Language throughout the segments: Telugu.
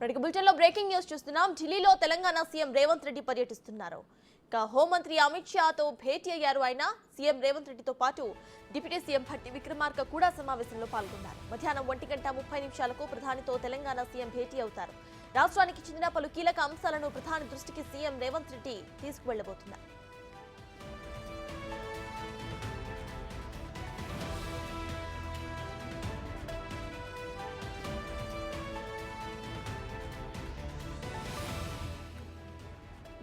బులెటిన్లో బ్రేకింగ్ న్యూస్ చూస్తున్నాం. ఢిల్లీలో తెలంగాణ సీఎం రేవంత్ రెడ్డి పర్యటిస్తున్నారు. ఇక హోంమంత్రి అమిత్ షాతో భేటీ అయ్యారు. ఆయన సీఎం రేవంత్ రెడ్డితో పాటు డిప్యూటీ సీఎం భట్టి విక్రమార్క కూడా సమావేశంలో పాల్గొన్నారు. మధ్యాహ్నం 1:30 ప్రధానితో తెలంగాణ సీఎం భేటీ అవుతారు. రాష్ట్రానికి చెందిన పలు కీలక అంశాలను ప్రధాని దృష్టికి సీఎం రేవంత్ రెడ్డి తీసుకువెళ్లబోతున్నారు.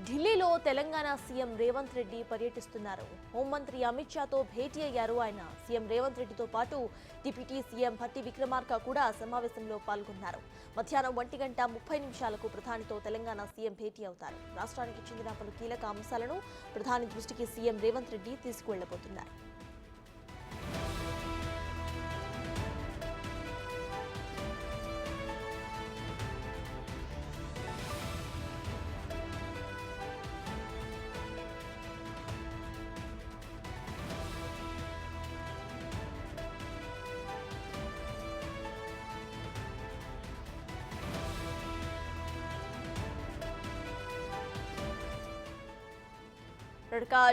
ఢిల్లీలో తెలంగాణ సీఎం రేవంత్ రెడ్డి పర్యటిస్తున్నారు. హోంమంత్రి అమిత్ షాతో భేటీ అయ్యారు. ఆయన సీఎం రేవంత్ రెడ్డితో పాటు డిప్యూటీ సీఎం భట్టి విక్రమార్క కూడా సమావేశంలో పాల్గొన్నారు. మధ్యాహ్నం 1:30 ప్రధానితో తెలంగాణ సీఎం భేటీ అవుతారు. రాష్ట్రానికి చెందిన పలు కీలక అంశాలను ప్రధాని దృష్టికి సీఎం రేవంత్ రెడ్డి తీసుకువెళ్లబోతున్నారు.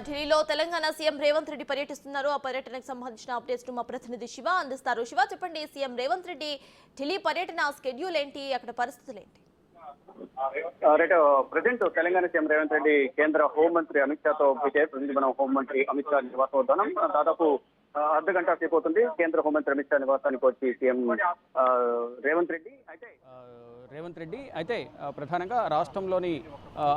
ఢిల్లీలో తెలంగాణ సీఎం రేవంత్ రెడ్డి పర్యటిస్తున్నారు. ఆ పర్యటనకు సంబంధించిన అప్డేట్స్ మా ప్రతినిధి శివ అందిస్తారు. శివ, చెప్పండి, సీఎం రేవంత్ రెడ్డి ఢిల్లీ పర్యటన స్కెడ్యూల్ ఏంటి, అక్కడ పరిస్థితులు ఏంటి? ప్రజెంట్ తెలంగాణ సీఎం రేవంత్ రెడ్డి కేంద్ర హోంమంత్రి అమిత్ షాతో మనం హోంమంత్రి అమిత్ షా నివాసోద్దానం దాదాపు అర్ధగంట సేపు అవుతుంది. కేంద్ర హోంమంత్రి అమిత్ షా నివాసానికి వచ్చి సీఎం రేవంత్ రెడ్డి అయితే ప్రధానంగా రాష్ట్రంలోని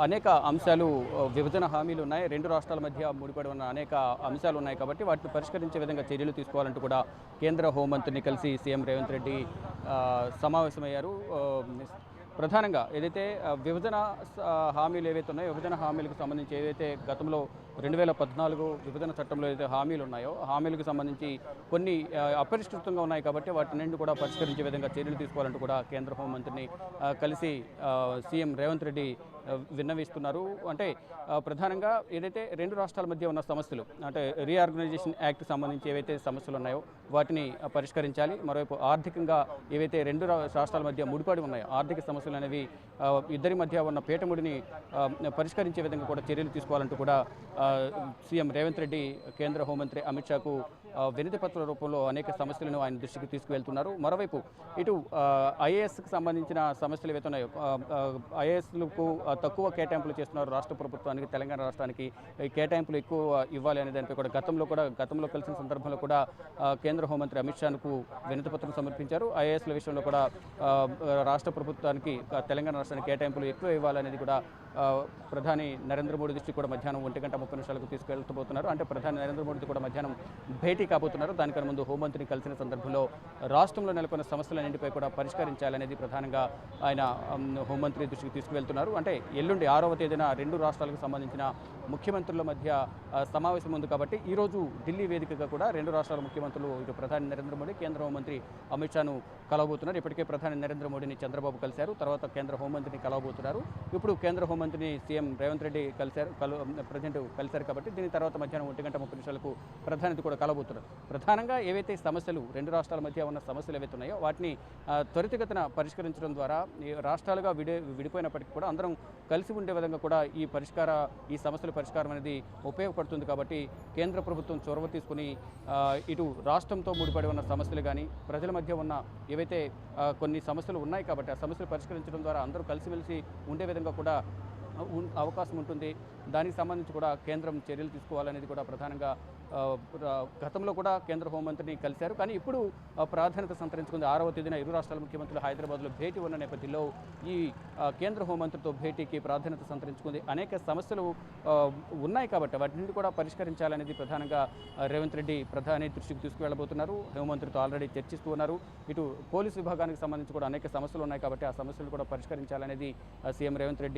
అనేక అంశాలు, విభజన హామీలు ఉన్నాయి. రెండు రాష్ట్రాల మధ్య ముడిపడి ఉన్న అనేక అంశాలు ఉన్నాయి కాబట్టి వాటిని పరిష్కరించే విధంగా చర్యలు తీసుకోవాలంటూ కూడా కేంద్ర హోంమంత్రిని కలిసి సీఎం రేవంత్ రెడ్డి సమావేశమయ్యారు. ప్రధానంగా ఏదైతే విభజన హామీలు ఏవైతే ఉన్నాయో, విభజన హామీలకు సంబంధించి ఏదైతే గతంలో 2014 విభజన చట్టంలో ఏదైతే హామీలు ఉన్నాయో, హామీలకు సంబంధించి కొన్ని అపరిష్కృతంగా ఉన్నాయి కాబట్టి వాటిని కూడా పరిష్కరించే విధంగా చర్యలు తీసుకోవాలంటూ కూడా కేంద్ర హోంమంత్రిని కలిసి సీఎం రేవంత్ రెడ్డి విన్నవిస్తున్నారు. అంటే ప్రధానంగా ఏదైతే రెండు రాష్ట్రాల మధ్య ఉన్న సమస్యలు, అంటే రీఆర్గనైజేషన్ యాక్ట్ సంబంధించి ఏవైతే సమస్యలు ఉన్నాయో వాటిని పరిష్కరించాలి. మరోవైపు ఆర్థికంగా ఏవైతే రెండు రాష్ట్రాల మధ్య ముడిపడి ఉన్నాయో ఆర్థిక సమస్యలు అనేవి ఇద్దరి మధ్య ఉన్న పీఠముడిని పరిష్కరించే విధంగా కూడా చర్యలు తీసుకోవాలంటూ కూడా సీఎం రేవంత్ రెడ్డి కేంద్ర హోంమంత్రి అమిత్ షాకు వినతి పత్ర రూపంలో అనేక సమస్యలను ఆయన దృష్టికి తీసుకువెళ్తున్నారు. మరోవైపు ఇటు ఐఏఎస్కి సంబంధించిన సమస్యలు ఏవైతే ఉన్నాయో, ఐఏఎస్లకు తక్కువ కేటాయింపులు చేస్తున్నారు రాష్ట్ర ప్రభుత్వానికి, తెలంగాణ రాష్ట్రానికి కేటాయింపులు ఎక్కువ ఇవ్వాలి అనే దానిపై కూడా గతంలో కలిసిన సందర్భంలో కూడా కేంద్ర హోంమంత్రి అమిత్ షాకు వినతి పత్రం సమర్పించారు. ఐఏఎస్ల విషయంలో కూడా రాష్ట్ర ప్రభుత్వానికి, తెలంగాణ రాష్ట్రానికి కేటాయింపులు ఎక్కువ ఇవ్వాలనేది కూడా ప్రధాని నరేంద్ర మోడీ దృష్టికి కూడా మధ్యాహ్నం 1:30 తీసుకెళ్తబోతున్నారు. అంటే ప్రధాని నరేంద్ర మోడీ కూడా మధ్యాహ్నం భేటీ కాబోతున్నారు. దానికన్నా ముందు హోంమంత్రిని కలిసిన సందర్భంలో రాష్ట్రంలో నెలకొన్న సమస్యలన్నింటిపై కూడా పరిష్కరించాలనేది ప్రధానంగా ఆయన హోంమంత్రి దృష్టికి తీసుకువెళ్తున్నారు. అంటే ఎల్లుండి 6వ తేదీన రెండు రాష్ట్రాలకు సంబంధించిన ముఖ్యమంత్రుల మధ్య సమావేశం ఉంది కాబట్టి ఈరోజు ఢిల్లీ వేదికగా కూడా రెండు రాష్ట్రాల ముఖ్యమంత్రులు, ఇటు ప్రధాని నరేంద్ర మోడీ, కేంద్ర హోంమంత్రి అమిత్ షాను కలవబోతున్నారు. ఇప్పటికే ప్రధాని నరేంద్ర మోడీని చంద్రబాబు కలిశారు, తర్వాత కేంద్ర హోంమంత్రిని కలవబోతున్నారు. ఇప్పుడు కేంద్ర హోంమంత్రిని సీఎం రేవంత్ రెడ్డి కలిశారు కాబట్టి దీని తర్వాత మధ్యాహ్నం 1:30 ప్రధానితో కూడా కలవబోతున్నారు. ప్రధానంగా ఏవైతే సమస్యలు, రెండు రాష్ట్రాల మధ్య ఉన్న సమస్యలు ఏవైతే ఉన్నాయో వాటిని త్వరితగతిన పరిష్కరించడం ద్వారా రాష్ట్రాలుగా విడిపోయినప్పటికీ కూడా అందరం కలిసి ఉండే విధంగా కూడా ఈ సమస్యల పరిష్కారం అనేది ఉపయోగపడుతుంది. కాబట్టి కేంద్ర ప్రభుత్వం చొరవ తీసుకుని ఇటు రాష్ట్రంతో ముడిపడి ఉన్న సమస్యలు కానీ, ప్రజల మధ్య ఉన్న ఏవైతే కొన్ని సమస్యలు ఉన్నాయి కాబట్టి ఆ సమస్యలు పరిష్కరించడం ద్వారా అందరూ కలిసిమెలిసి ఉండే విధంగా కూడా అవకాశం ఉంటుంది. దానికి సంబంధించి కూడా కేంద్రం చర్యలు తీసుకోవాలనేది కూడా ప్రధానంగా గతంలో కూడా కేంద్ర హోంమంత్రిని కలిశారు. కానీ ఇప్పుడు ప్రాధాన్యత సంతరించుకుంది. 6వ తేదీన ఇరు రాష్ట్రాల ముఖ్యమంత్రులు హైదరాబాద్లో భేటీ ఉన్న నేపథ్యంలో ఈ కేంద్ర హోంమంత్రితో భేటీకి ప్రాధాన్యత సంతరించుకుంది. అనేక సమస్యలు ఉన్నాయి కాబట్టి వాటిని కూడా పరిష్కరించాలనేది ప్రధానంగా రేవంత్ రెడ్డి ప్రధాని దృష్టికి తీసుకువెళ్ళబోతున్నారు. హోంమంత్రితో ఆల్రెడీ చర్చిస్తూ ఉన్నారు. ఇటు పోలీసు విభాగానికి సంబంధించి కూడా అనేక సమస్యలు ఉన్నాయి కాబట్టి ఆ సమస్యలు కూడా పరిష్కరించాలనేది సీఎం రేవంత్ రెడ్డి